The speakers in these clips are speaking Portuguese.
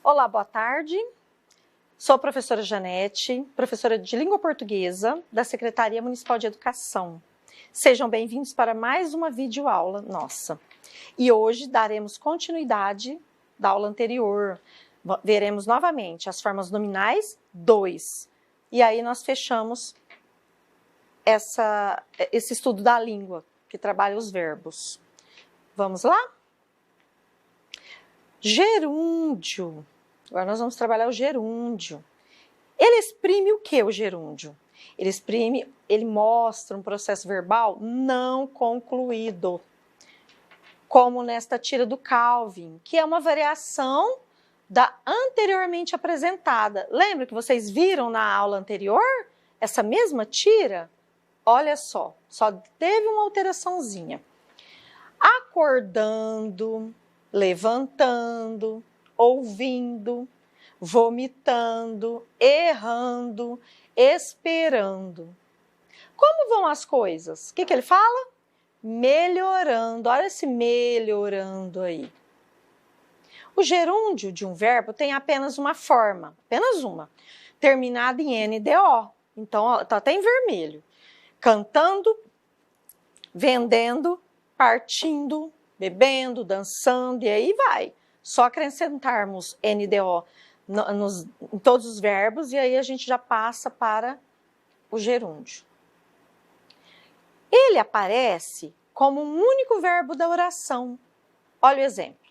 Olá, boa tarde. Sou a professora Janete, professora de língua portuguesa da Secretaria Municipal de Educação. Sejam bem-vindos para mais uma videoaula nossa. E hoje daremos continuidade da aula anterior. Veremos novamente as formas nominais 2. E aí nós fechamos esse estudo da língua, que trabalha os verbos. Vamos lá? Gerúndio. Agora nós vamos trabalhar o gerúndio. Ele exprime o que, o gerúndio? Ele mostra um processo verbal não concluído, como nesta tira do Calvin, que é uma variação da anteriormente apresentada. Lembra que vocês viram na aula anterior essa mesma tira? Olha só teve uma alteraçãozinha. Acordando, levantando, ouvindo, vomitando, errando, esperando. Como vão as coisas? O que ele fala? Melhorando. Olha esse melhorando aí. O gerúndio de um verbo tem apenas uma forma, apenas uma, terminada em NDO. Então, está até em vermelho. Cantando, vendendo, partindo, bebendo, dançando, e aí vai. Só acrescentarmos NDO em todos os verbos, e aí a gente já passa para o gerúndio. Ele aparece como um único verbo da oração. Olha o exemplo.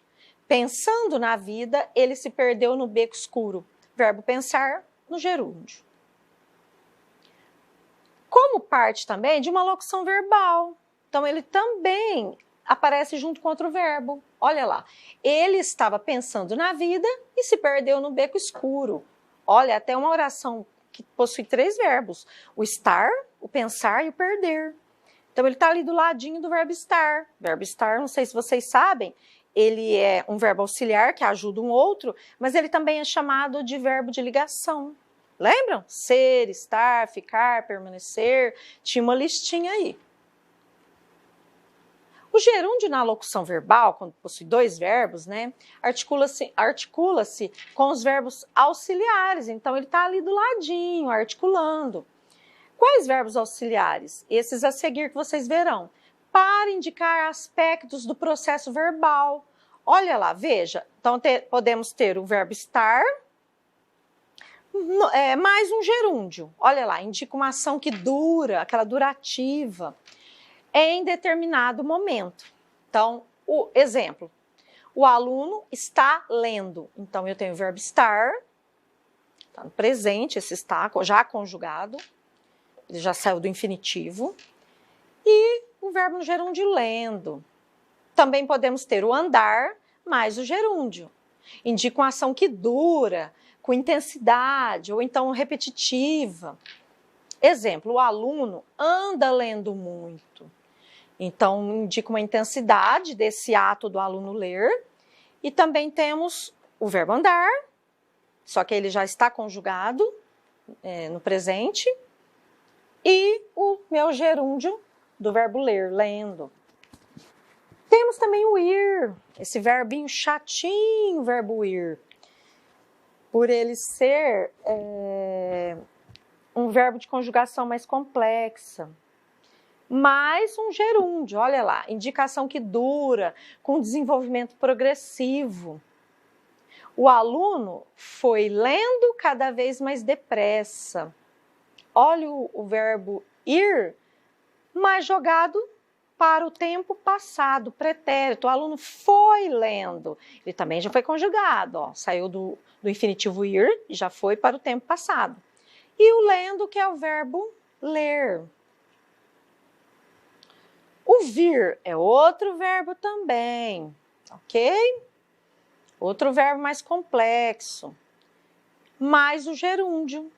Pensando na vida, ele se perdeu no beco escuro. Verbo pensar no gerúndio. Como parte também de uma locução verbal. Então, ele também aparece junto com outro verbo. Olha lá. Ele estava pensando na vida e se perdeu no beco escuro. Olha, até uma oração que possui 3 verbos. O estar, o pensar e o perder. Então, ele está ali do ladinho do verbo estar. Verbo estar, não sei se vocês sabem, ele é um verbo auxiliar que ajuda um outro, mas ele também é chamado de verbo de ligação. Lembram? Ser, estar, ficar, permanecer. Tinha uma listinha aí. O gerúndio na locução verbal, quando possui 2 verbos, né, articula-se com os verbos auxiliares. Então, ele está ali do ladinho, articulando. Quais verbos auxiliares? Esses a seguir que vocês verão. Para indicar aspectos do processo verbal. Olha lá, veja. Então, podemos ter o verbo estar, mais um gerúndio. Olha lá, indica uma ação que dura, aquela durativa, em determinado momento. Então, o exemplo, o aluno está lendo. Então, eu tenho o verbo estar, está no presente, esse está já conjugado, ele já saiu do infinitivo, e o verbo no gerúndio lendo. Também podemos ter o andar mais o gerúndio. Indica uma ação que dura, com intensidade, ou então repetitiva. Exemplo, o aluno anda lendo muito. Então, indica uma intensidade desse ato do aluno ler. E também temos o verbo andar, só que ele já está conjugado no presente. E o meu gerúndio do verbo ler, lendo. Temos também o ir, esse verbinho chatinho, o verbo ir. Por ele ser um verbo de conjugação mais complexa. Mais um gerúndio, olha lá, indicação que dura, com desenvolvimento progressivo. O aluno foi lendo cada vez mais depressa. Olha o verbo ir, mas jogado para o tempo passado, pretérito. O aluno foi lendo. Ele também já foi conjugado, ó, saiu do infinitivo ir e já foi para o tempo passado. E o lendo, que é o verbo ler. O vir é outro verbo também, ok? Outro verbo mais complexo. Mais o gerúndio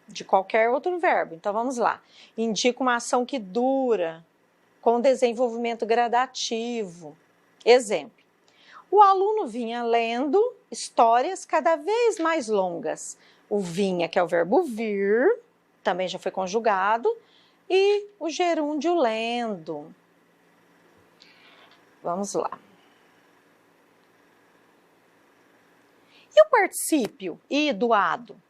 de qualquer outro verbo. Então, vamos lá. Indica uma ação que dura, com desenvolvimento gradativo. Exemplo. O aluno vinha lendo histórias cada vez mais longas. O vinha, que é o verbo vir, também já foi conjugado, e o gerúndio lendo. Vamos lá. E o particípio idoado?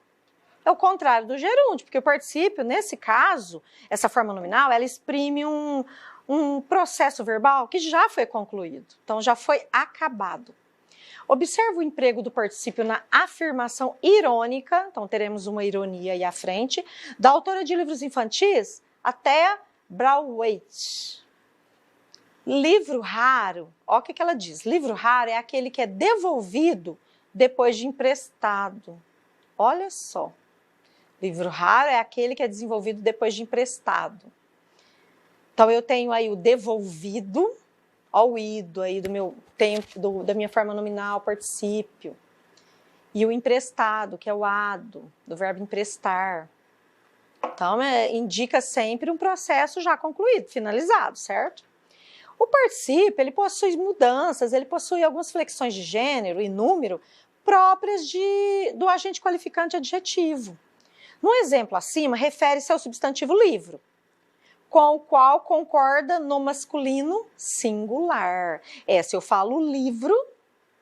É o contrário do gerúndio, porque o particípio, nesse caso, essa forma nominal, ela exprime um processo verbal que já foi concluído, então já foi acabado. Observe o emprego do particípio na afirmação irônica, então teremos uma ironia aí à frente, da autora de livros infantis até Braithwaite. Livro raro, olha o que ela diz, livro raro é aquele que é devolvido depois de emprestado. Olha só, livro raro é aquele que é desenvolvido depois de emprestado. Então eu tenho aí o devolvido, ó, o ido aí da minha forma nominal, particípio. E o emprestado, que é o ado, do verbo emprestar. Então indica sempre um processo já concluído, finalizado, certo? O particípio, ele possui mudanças, ele possui algumas flexões de gênero e número próprias do agente qualificante adjetivo. No exemplo acima, refere-se ao substantivo livro, com o qual concorda no masculino singular. Se eu falo livro,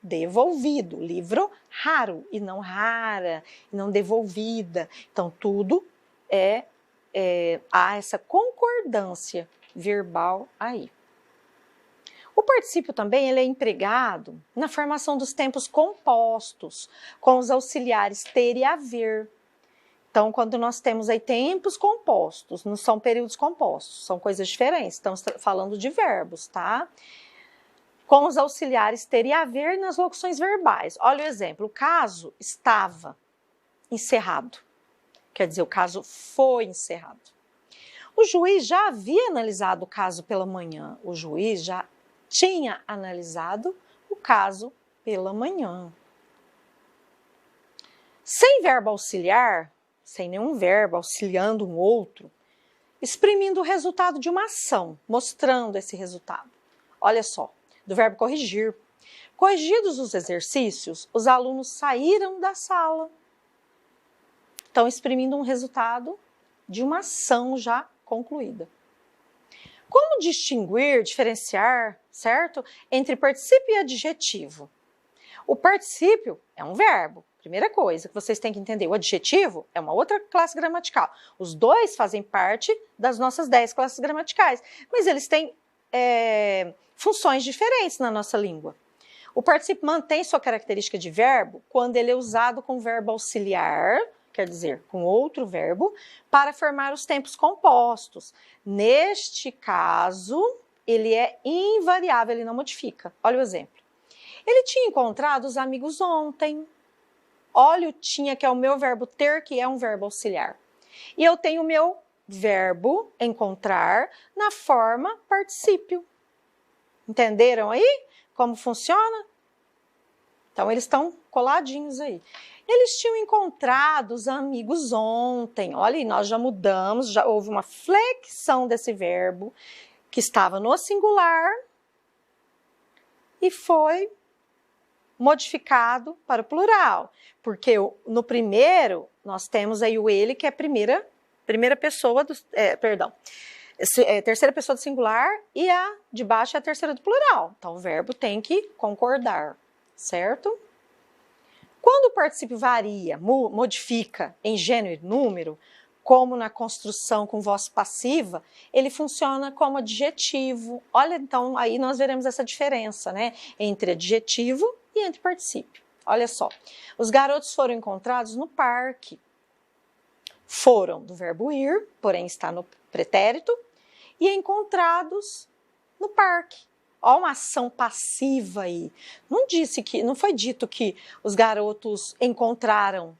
devolvido, livro raro e não rara, e não devolvida. Então, tudo há essa concordância verbal aí. O particípio também ele é empregado na formação dos tempos compostos, com os auxiliares ter e haver. Então, quando nós temos aí tempos compostos, não são períodos compostos, são coisas diferentes, estamos falando de verbos, tá? Com os auxiliares ter e haver nas locuções verbais. Olha o exemplo, o caso estava encerrado, quer dizer, o caso foi encerrado. O juiz já havia analisado o caso pela manhã, o juiz já tinha analisado o caso pela manhã. Sem verbo auxiliar, sem nenhum verbo auxiliando um outro, exprimindo o resultado de uma ação, mostrando esse resultado. Olha só, do verbo corrigir. Corrigidos os exercícios, os alunos saíram da sala. Então, exprimindo um resultado de uma ação já concluída. Como distinguir, diferenciar, certo? Entre particípio e adjetivo. O particípio é um verbo. Primeira coisa que vocês têm que entender, o adjetivo é uma outra classe gramatical. Os dois fazem parte das nossas 10 classes gramaticais, mas eles têm funções diferentes na nossa língua. O particípio mantém sua característica de verbo quando ele é usado com verbo auxiliar, quer dizer, com outro verbo, para formar os tempos compostos. Neste caso, ele é invariável, ele não modifica. Olha o exemplo. Ele tinha encontrado os amigos ontem. Olha o tinha, que é o meu verbo ter, que é um verbo auxiliar. E eu tenho o meu verbo encontrar na forma particípio. Entenderam aí como funciona? Então, eles estão coladinhos aí. Eles tinham encontrado os amigos ontem. Olha aí, nós já mudamos, já houve uma flexão desse verbo que estava no singular e foi modificado para o plural. Porque no primeiro, nós temos aí o ele, que é a primeira pessoa do... terceira pessoa do singular e a de baixo é a terceira do plural. Então, o verbo tem que concordar, certo? Quando o particípio varia, modifica em gênero e número, como na construção com voz passiva, ele funciona como adjetivo. Olha, então, aí nós veremos essa diferença, né? Entre adjetivo e entre particípio. Olha só, os garotos foram encontrados no parque. Foram do verbo ir, porém está no pretérito, e encontrados no parque. Olha uma ação passiva aí. Não foi dito que os garotos encontraram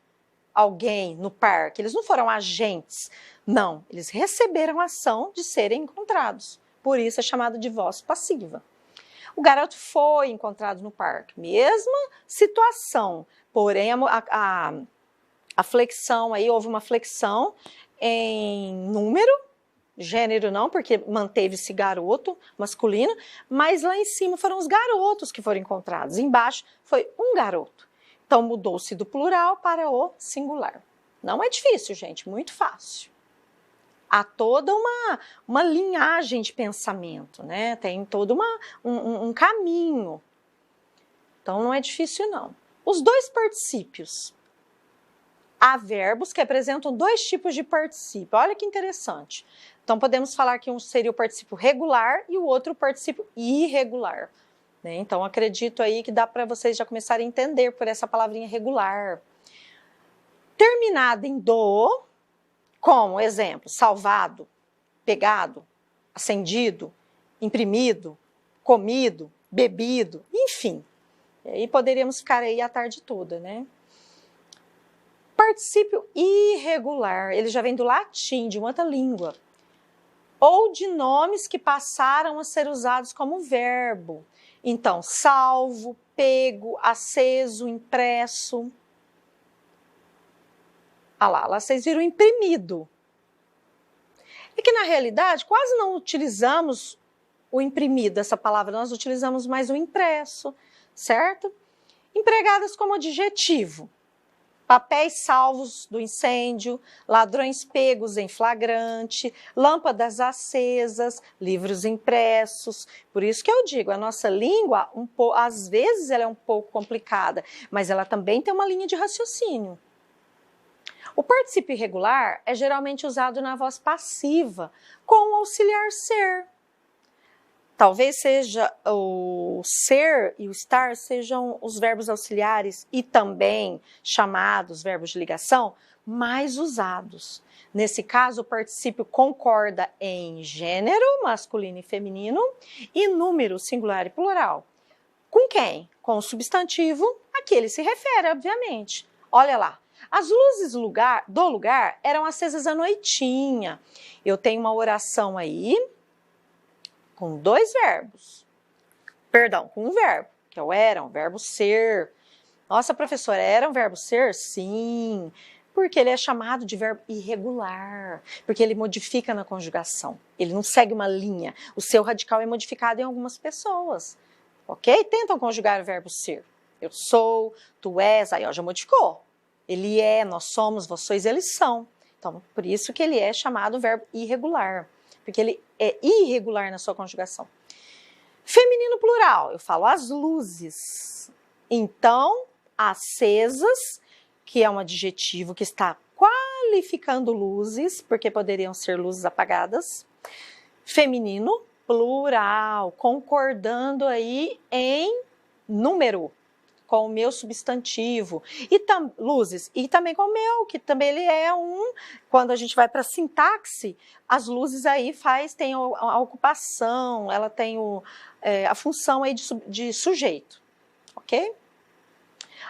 alguém no parque. Eles não foram agentes. Não, eles receberam a ação de serem encontrados. Por isso é chamado de voz passiva. O garoto foi encontrado no parque. Mesma situação, porém a flexão aí, houve uma flexão em número, gênero não, porque manteve-se garoto masculino, mas lá em cima foram os garotos que foram encontrados, embaixo foi um garoto. Então mudou-se do plural para o singular. Não é difícil, gente, muito fácil. Há toda uma linhagem de pensamento, né? Tem todo um caminho. Então não é difícil não. os dois particípios. Há verbos que apresentam dois tipos de particípio. Olha que interessante. Então, podemos falar que um seria o particípio regular e o outro o particípio irregular. Né? Então, acredito aí que dá para vocês já começarem a entender por essa palavrinha regular. Terminado em do, como exemplo, salvado, pegado, acendido, imprimido, comido, bebido, enfim. E aí poderíamos ficar aí a tarde toda, né? Particípio irregular, ele já vem do latim, de uma outra língua. Ou de nomes que passaram a ser usados como verbo. Então, salvo, pego, aceso, impresso. Ah lá vocês viram imprimido. É que na realidade quase não utilizamos o imprimido, essa palavra, nós utilizamos mais o impresso, certo? Empregadas como adjetivo. Papéis salvos do incêndio, ladrões pegos em flagrante, lâmpadas acesas, livros impressos. Por isso que eu digo, a nossa língua, às vezes ela é um pouco complicada, mas ela também tem uma linha de raciocínio. O particípio irregular é geralmente usado na voz passiva, com o auxiliar ser. Talvez seja o ser e o estar sejam os verbos auxiliares e também chamados verbos de ligação mais usados. Nesse caso, o particípio concorda em gênero, masculino e feminino, e número, singular e plural. Com quem? Com o substantivo a que ele se refere, obviamente. Olha lá. As luzes do lugar eram acesas à noitinha. Eu tenho uma oração aí com dois verbos. Perdão, com um verbo, que é o era, um verbo ser. Nossa, professora, era um verbo ser? Sim, porque ele é chamado de verbo irregular, porque ele modifica na conjugação. Ele não segue uma linha. O seu radical é modificado em algumas pessoas. Ok? Tentam conjugar o verbo ser. Eu sou, tu és, aí ó, já modificou. Ele é, nós somos, vós sois, eles são. Então, por isso que ele é chamado verbo irregular, porque ele é irregular na sua conjugação. Feminino plural, eu falo as luzes. Então, acesas, que é um adjetivo que está qualificando luzes, porque poderiam ser luzes apagadas. Feminino plural, concordando aí em número, com o meu substantivo, e luzes, e também com o meu, que também ele é quando a gente vai para a sintaxe, as luzes aí tem a ocupação, ela tem a função aí de sujeito, ok?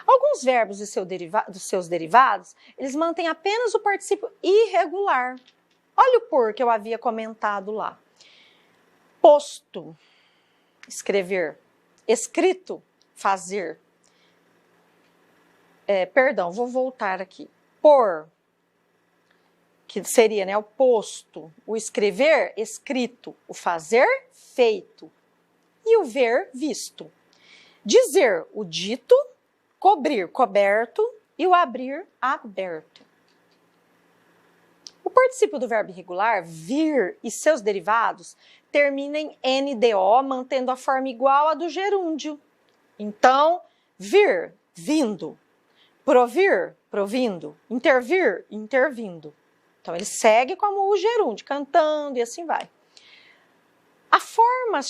Alguns verbos dos seus derivados, eles mantêm apenas o particípio irregular. Olha o por que eu havia comentado lá. Posto, escrever, escrito, fazer. Perdão, vou voltar aqui. Por, que seria, né, o posto, o escrever, escrito, o fazer, feito, e o ver, visto. Dizer, o dito, cobrir, coberto, e o abrir, aberto. O particípio do verbo irregular, vir, e seus derivados, termina em NDO, mantendo a forma igual à do gerúndio. Então, vir, vindo. Provir, provindo, intervir, intervindo. Então, ele segue como o gerúndio, cantando e assim vai. A forma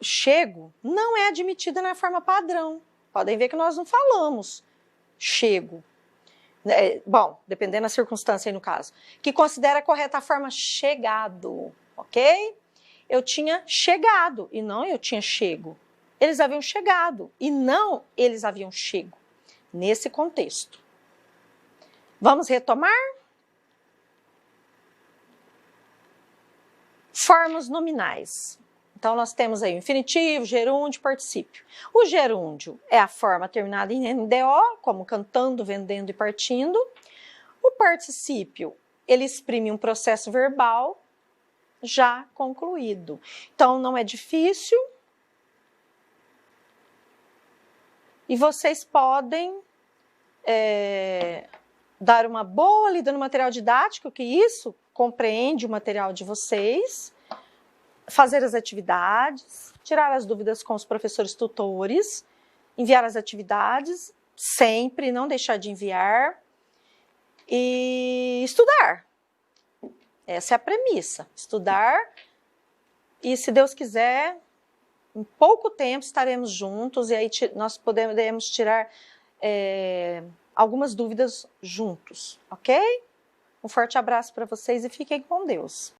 chego não é admitida na forma padrão. Podem ver que nós não falamos chego. Bom, dependendo da circunstância aí no caso. Que considera correta a forma chegado, ok? Eu tinha chegado e não eu tinha chego. Eles haviam chegado e não eles haviam chego. Nesse contexto. Vamos retomar? Formas nominais. Então, nós temos aí o infinitivo, gerúndio, particípio. O gerúndio é a forma terminada em NDO, como cantando, vendendo e partindo. O particípio, ele exprime um processo verbal já concluído. Então, não é difícil. E vocês podem dar uma boa lida no material didático, que isso compreende o material de vocês, fazer as atividades, tirar as dúvidas com os professores tutores, enviar as atividades sempre, não deixar de enviar e estudar. Essa é a premissa, estudar e, se Deus quiser, em pouco tempo estaremos juntos e aí nós podemos tirar algumas dúvidas juntos, ok? Um forte abraço para vocês e fiquem com Deus.